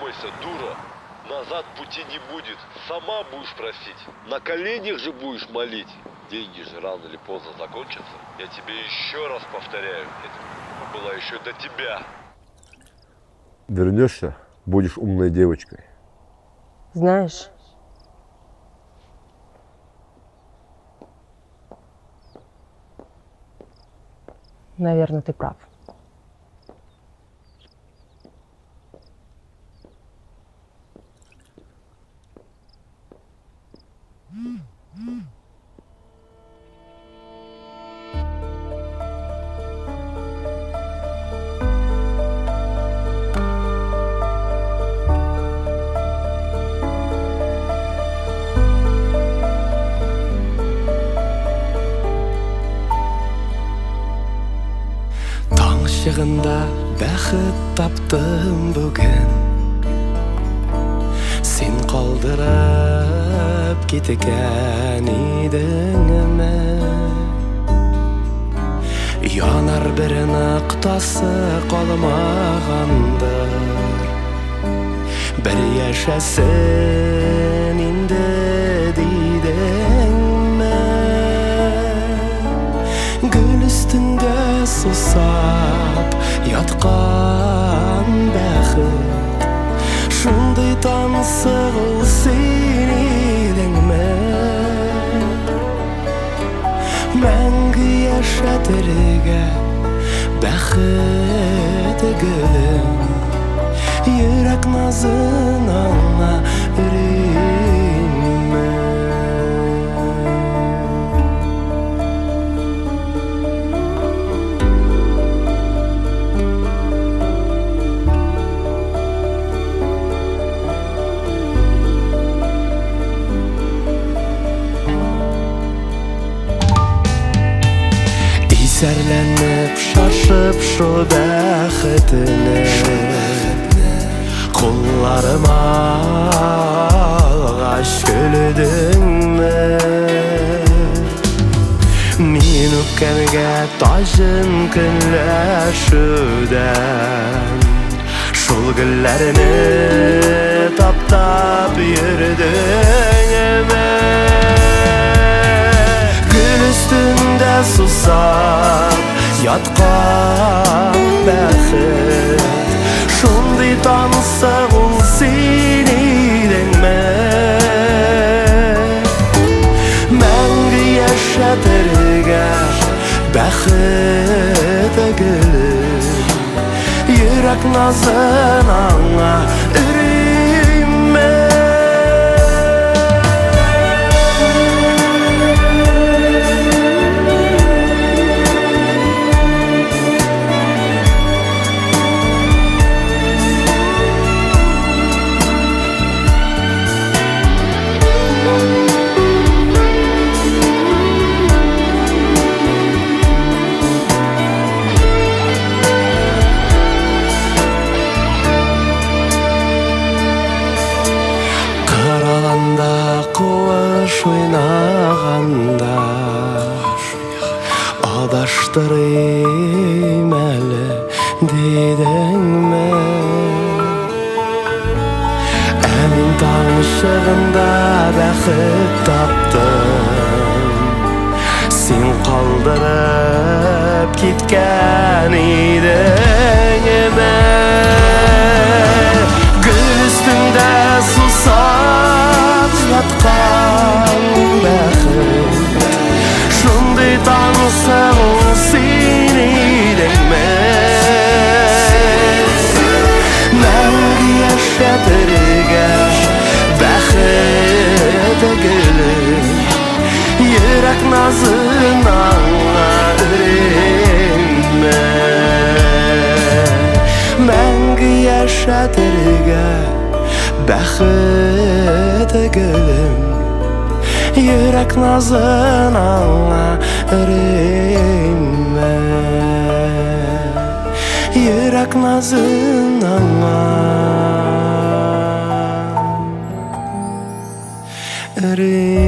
бойся, дура. Назад пути не будет. Сама будешь просить. На коленях же будешь молить. Деньги же рано или поздно закончатся. Я тебе еще раз повторяю. Это было еще до тебя. Вернешься, будешь умной девочкой. Знаешь, наверное, ты прав. Таң шығында бәхет таптым бүгін, сен қалдырып кеткен едіңме. Янар бір ноқтасы қалмағандар, бір яшасын енді дейдіңме. Гүл үстінде сусап ятқан бәхет, шундый таңсығыл сен едіңме. Мәңгі яшатырға бәхет гүлім, йөрәк назын аңа үрейме. Сәрләнеп, шашып шу бәхетіне, қолларыма алғаш көлдіңме. Мен өпкәмге тажын күнләшудән, шул гүлләрне таптап йөрдіңме. Гүл üstünde susap yatkan bәхет, шундый таңсығыл сен едіңме. Мәңгі яшатырға бәхет гүлім, йөрәк назын аңа үрейме. Қуыш ойнағанда адаштырайым әлі дедіңме. Әмин таң шығында бәхет таптым, сен қалдырып кеткен едіңме. Гүл үстінде сусап yatkan bәхет, шундый таңсығыл сен едіңме. Мәңгі яшатырға бәхет гүлім, йөрәк назын аңа үрейме. Мәңгі яшатырға бәхет гүлім, йөрәк назын аңа үрейме. Йөрәк назын аңа үрейме.